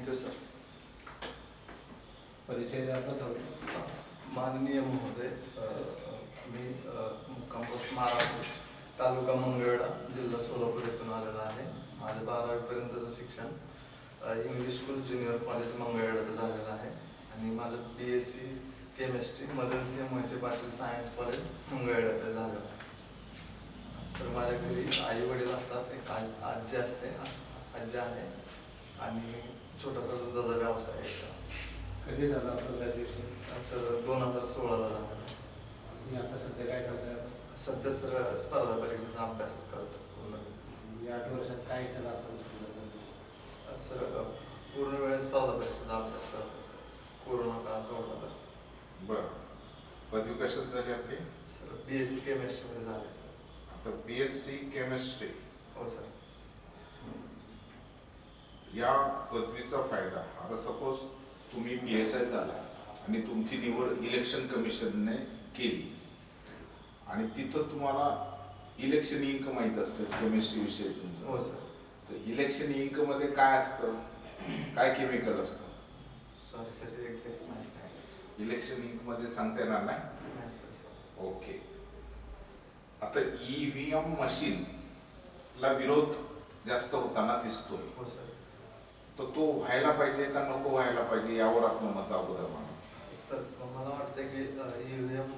Thank you sir. परिचय द्या आपला थोडं. माननीय महोदय, मी मुक्काम पोस्ट महाराष्ट्र, तालुका मंगळवेढा, जिल्हा सोलापूर येथून आलेला आहे. माझं 12वीपर्यंतचं शिक्षण English school junior college Mangalwedha झालेलं आहे आणि माझं BSc chemistry Madansinh Mohite Patil science college Mangalwedha झालेलं आहे. सर माझ्या घरी आई वडील असतात, एक आजी असते, आजी आहे आणि छोटासा दुधाचा व्यवसाय आहे. कधी झालं आपलं ग्रॅज्युएशन? सर 2016ला झालं. मी आता सध्या काय करताय? सध्या सर स्पर्धा परीक्षेचा अभ्यासच करतो पूर्ण. या 8 वर्षात काय केलं आपण? सर पूर्ण वेळ स्पर्धा परीक्षेचा अभ्यास करतो सर, कोरोना काळ सोडला तर. बरं, पदवी कशाच झाली आपली? सर BSc केमिस्ट्रीमध्ये झाले सर. आता BSc केमिस्ट्री. हो सर. या पदवीचा फायदा, आता सपोज तुम्ही PSI झाला आणि तुमची निवड इलेक्शन कमिशनने केली आणि तिथं तुम्हाला इलेक्शन इंक माहीत असतं केमिस्ट्री विषयी तुमचं. हो सर. तर इलेक्शन इंक मध्ये काय असतं, काय केमिकल असतं? सॉरी सर, एक्झॅक्ट माहिती नाही. इलेक्शन इंक मध्ये सांगता येणार नाही? नाही सर. ओके. आता EVM मशीन ला विरोध जास्त होताना दिसतोय. हो सर. तर तो व्हायला पाहिजे का नको व्हायला पाहिजे यावर आपलं मत अगोदर मांडा. सर मला वाटतं की EVM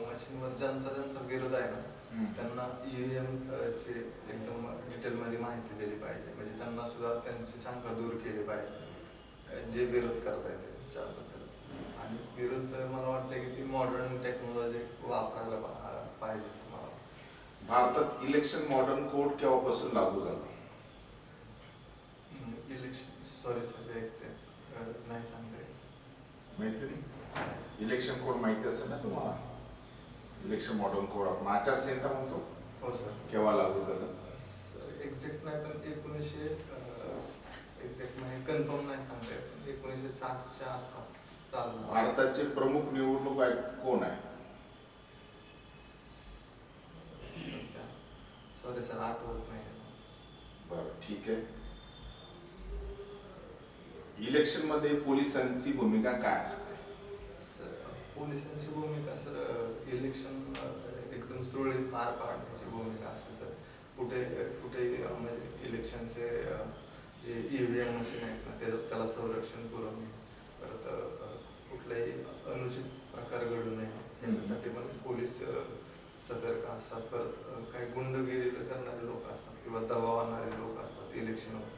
मशीनवर ज्यांचा विरोध आहे ना, त्यांना EVM ची एकदम डिटेलमध्ये माहिती दिली पाहिजे, म्हणजे त्यांना सुद्धा त्यांची शंका दूर केली पाहिजे जे विरोध करतायत त्याच्याबद्दल. आणि विरोध मला वाटतं की ती मॉडर्न टेक्नॉलॉजी वापरायला पाहिजे. मला भारतात इलेक्शन मॉडर्न कोड केव्हापासून लागू झाला? इलेक्शन, सॉरी सर, एक्झॅक्ट नाही सांगता येत. माहिती नाही? इलेक्शन कोड माहिती असेल ना तुम्हाला? इलेक्शन मॉडर्न कोड आपण आचारसंहिता म्हणतो. हो सर. केव्हा लागू झालं? सर एक्झॅक्ट नाही, पण 1900 एक्झॅक्ट नाही, कन्फर्म नाही सांगता येत, 1960च्या आसपास चालू. भारताचे प्रमुख निवडणूक आयुक्त कोण आहे? सॉरी सर, आठवत नाही. बरं, ठीक आहे. इलेक्शन मध्ये पोलिसांची भूमिका काय असते? सर पोलिसांची भूमिका सर इलेक्शन एकदम सुरळीत पार पाडण्याची भूमिका असते सर. कुठे म्हणजे इलेक्शनचे जे EVM मशीन आहेत ना, त्याला संरक्षण पुरवणे, परत कुठलाही अनुचित प्रकार घडू नये याच्यासाठी पण पोलीस सतर्क असतात. परत काही गुंडगिरी करणारे लोक असतात किंवा दबाव आणणारे लोक असतात इलेक्शनवर,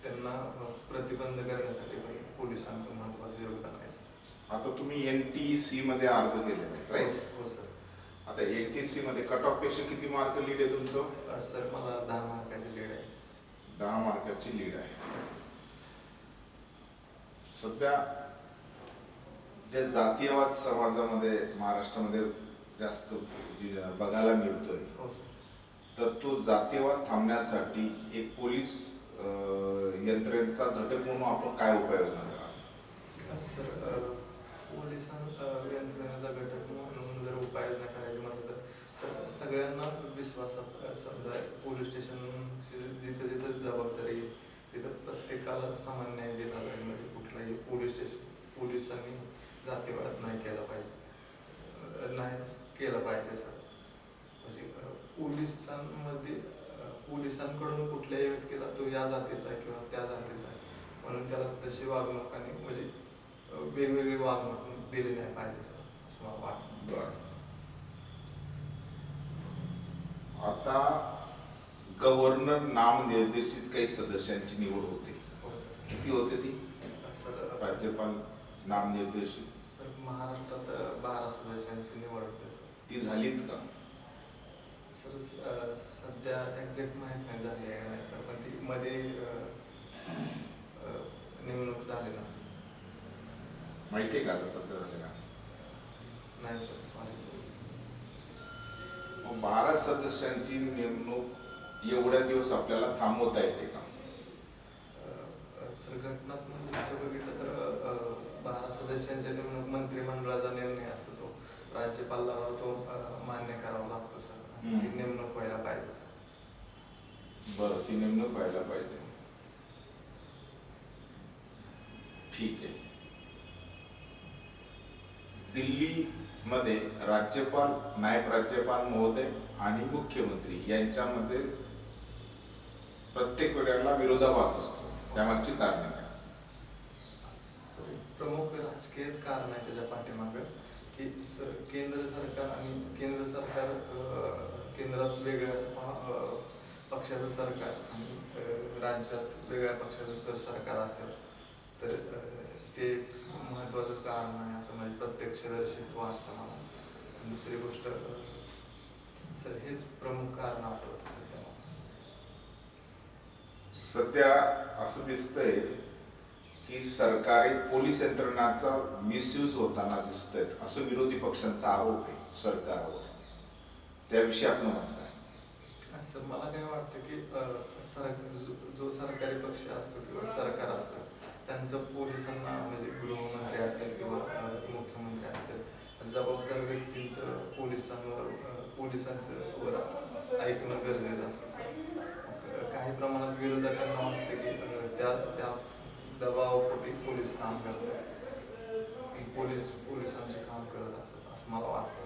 त्यांना प्रतिबंध करण्यासाठी पण पोलिसांचं महत्त्वाचं योगदान आहे सर. आता तुम्ही NTC मध्ये अर्ज केलेला आहे, राईट? हो सर. आता NTC मध्ये कट ऑफ पेक्षा किती मार्क लीड आहे तुमचं? सर मला 10 मार्काची लीड आहे. 10 मार्काची लीड आहे. सध्या ज्या जातीयवाद समाजामध्ये महाराष्ट्रामध्ये जास्त बघायला मिळतोय, हो सर, तर तो जातीयवाद थांबण्यासाठी एक पोलीस यंत्रणेचा घटक म्हणून आपण काय उपाययोजना करा? सर यंत्रणेचा घटक म्हणून जर उपाययोजना करायची म्हटलं तर सर सगळ्यांना विश्वासात, समजा पोलीस स्टेशन जिथं जिथं जबाबदारी तिथं प्रत्येकाला समान न्याय दिला जाईल. म्हणजे कुठलाही पोलिसांनी जातीवाद नाही केला पाहिजे सर. म्हणजे पोलिसांकडून कुठल्याही व्यक्तीला तो या जातीचा आहे किंवा त्या जातीचा आहे म्हणून त्याला तशी वागणूक आणि म्हणजे वेगवेगळी वागणूक दिली नाही पाहिजे सर, असं मला वाटतं. आता गव्हर्नर नामनिर्देशित काही सदस्यांची निवड होते. हो सर. किती होते ती? सर राज्यपाल नामनिर्देशित सर महाराष्ट्रात 12 सदस्यांची निवड होते सर. ती झालीत का? सर सध्या एक्झॅक्ट माहीत नाही झाली आहे नाही सर, पण ती मध्ये नेमणूक झाली ना. माहिती आहे का आता सध्या झाले का? नाही सर, सॉरी सर. 12 सदस्यांची नेमणूक एवढ्या दिवस आपल्याला थांबवता येते का? सर घटनात्मक दृष्ट्या बघितलं तर 12 सदस्यांच्या नेमणूक मंत्रिमंडळाचा निर्णय असतो, तो राज्यपालाला तो मान्य करावा लागतो सर. ती नेमणूक व्हायला पाहिजे सर. बरं, ती नेमणूक व्हायला पाहिजे. ठीक आहे. दिल्लीमध्ये राज्यपाल, नायब राज्यपाल महोदय आणि मुख्यमंत्री यांच्यामध्ये प्रत्येक वेळेला विरोधाभास असतो. त्यामागची कारणे काय? प्रमुख राजकीयच कारण आहे त्याच्या पाठीमागं की केंद्र सरकार आणि केंद्रात वेगळ्या पक्षाचं सरकार आणि राज्यात वेगळ्या पक्षाचं सरकार असेल तर ते महत्त्वाचं कारण आहे असं म्हणजे प्रत्यक्षदर्शी वाटतं मला. आणि दुसरी गोष्ट सर हेच प्रमुख कारण आठवतं सध्या मला. सध्या असं दिसतंय की सरकारी पोलीस यंत्रणाचा मिसयूज होताना दिसतंय असं विरोधी पक्षांचा आरोप आहे सरकारवर. त्याविषयी आपण म्हणताय. असं मला काय वाटतं की जो सरकारी पक्ष असतो किंवा सरकार असतं त्यांचं पोलिसांना म्हणजे गृहमंत्री असेल किंवा मुख्यमंत्री असेल जबाबदार व्यक्तींचं पोलिसांचं वर ऐकणं गरजेचं असतं. काही प्रमाणात विरोधकांना वाटतं की त्या दबावापोटी पोलीस काम करतात, पोलिसांचे काम करत असतात असं मला वाटतं.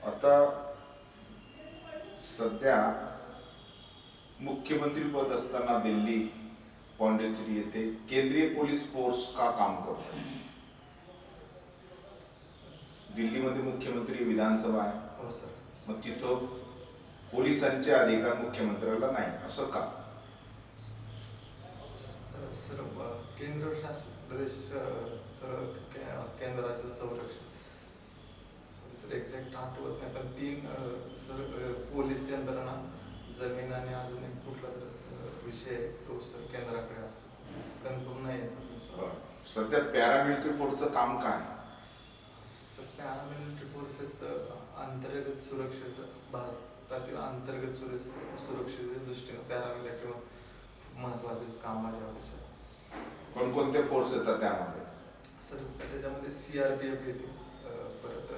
आता सध्या मुख्यमंत्री पद असताना दिल्ली पॉंडिचेरी येथे केंद्रीय पोलीस फोर्स का काम करतो? दिल्लीमध्ये मुख्यमंत्री विधानसभा आहे. हो सर. मग तिथं पोलिसांचे अधिकार मुख्यमंत्र्याला नाही असं का? सर केंद्र शासित प्रदेश सर केंद्राचं संरक्षण सर एक्झॅक्ट आठवत नाही पण 3 सर पोलीस यंत्रणा जमीन आणि अजून एक कुठला तर विषय तो सर केंद्राकडे असतो. कन्फर्म नाही आहे सर. सध्या पॅरामिलिटरी फोर्सचं काम काय? पॅरामिलिटरी फोर्सेसचं अंतर्गत सुरक्षेचं भारतातील अंतर्गत सुरक्षेच्या दृष्टीने पॅरामिलिटरी महत्वाचे काम बजावते सर. कोणकोणते फोर्स येतात त्यामध्ये? सर त्याच्यामध्ये CRPF येते, परत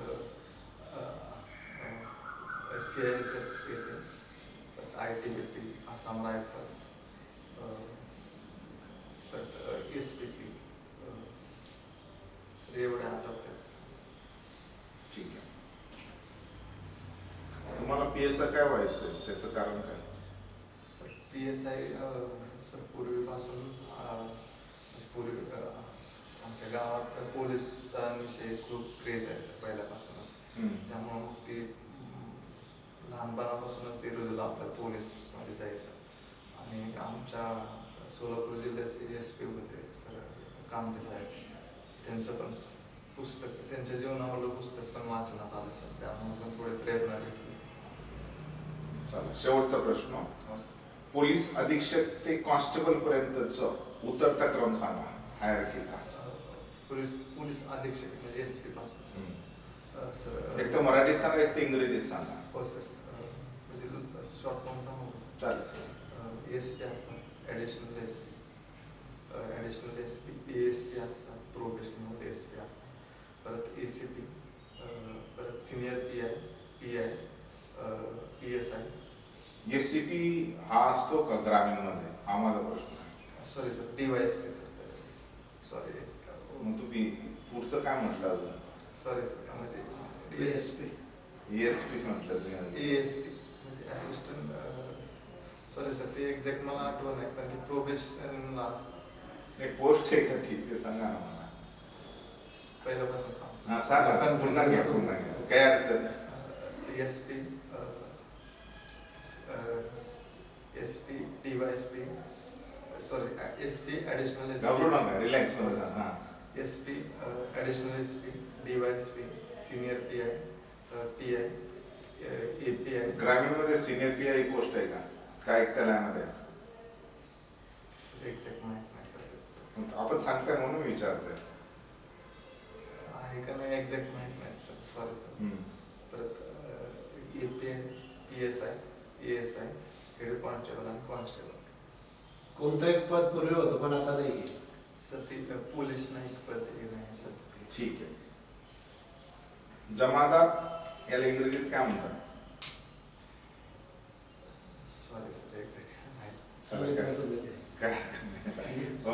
CISF येते, परत ITBP, आसाम रायफल्स, परत SPG, एवढ्या आठवतात. ठीक आहे. तुम्हाला PSI काय व्हायचं त्याचं कारण काय? सर PSI सर पूर्वीपासून आमच्या गावात पोलिसांविषयी खूप क्रेज आहे सर पहिल्यापासूनच. त्यामुळे मग ते लहानपणापासूनच ते रुजलं आपल्या पोलीसमध्ये जायचं. आणि आमच्या सोलापूर जिल्ह्याचे SP होते सर कामटे साहेब, त्यांचं पण पुस्तक, त्यांच्या जीवनावरलं पुस्तक पण वाचनात आलं सर. त्यामुळे पण थोडी प्रेरणा भेटली. चालेल. शेवटचा प्रश्न. हो सर. पोलीस अधीक्षक ते कॉन्स्टेबल पर्यंतचा उतरता क्रम सांगा हायरार्कीचा. पोलीस अधीक्षक म्हणजे SP पासून सर. एक तर मराठीत सांगा, एक तर इंग्रजीत सांगा. हो सर. म्हणजे शॉर्ट फॉर्म सांगू सर. चालेल. SP असतात, ॲडिशनल SP, ASP असतात, प्रोबेशनल SP असतात, परत ACP, परत सिनियर PI, PSI. SCP हा असतो का ग्रामीणमध्ये? हा माझा प्रश्न आहे. Sorry sir, DYSP sir. Sorry. मग तुम्ही पुढचं काय म्हटलं अजून? सॉरी सर, म्हणजे ESP. ESP म्हटलं तुम्ही. ASP म्हणजे असिस्टंट. सॉरी सर, ते एक्झॅक्ट मला आठवण नाही पण ते प्रोबेशनला असतं. एक पोस्ट आहे का ती ते सांगा ना मला. पहिल्यापासून सांगतो. हा सांगा. पुन्हा घ्या. काय अडचण? SP, DYSP, sorry SP, additional घाबरू नका, रिलॅक्स मध्ये सांगा. SP, additional SP, DYSP, senior PI, API. ग्रामीणमध्ये सिनियर PI ही पोस्ट आहे का? काय त्यामध्ये? एक्झॅक्ट माहित नाही सर. आपण सांगताय म्हणून विचारतोय. आहे का नाही एक्झॅक्ट माहित नाही सर. Sorry sir. परत API, PSI, ASI, head constable आणि कॉन्स्टेबल. कोणतं एक पद पूर्वी होतं पण आता नाही. सर ते पोलीस नाईक पद हे नाही सर. ठीक आहे. जमादार याला इंग्रजीत काय म्हणतात? सॉरी सर, एक्झॅक्ट सांगितलं तुम्ही ते. काय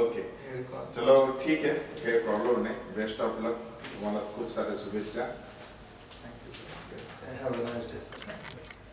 ओके Welcome. चलो ठीक आहे, काही प्रॉब्लेम नाही. बेस्ट ऑफ लक, तुम्हाला खूप साऱ्या शुभेच्छा. Thank you, sir. Have a nice day, sir. Thank you.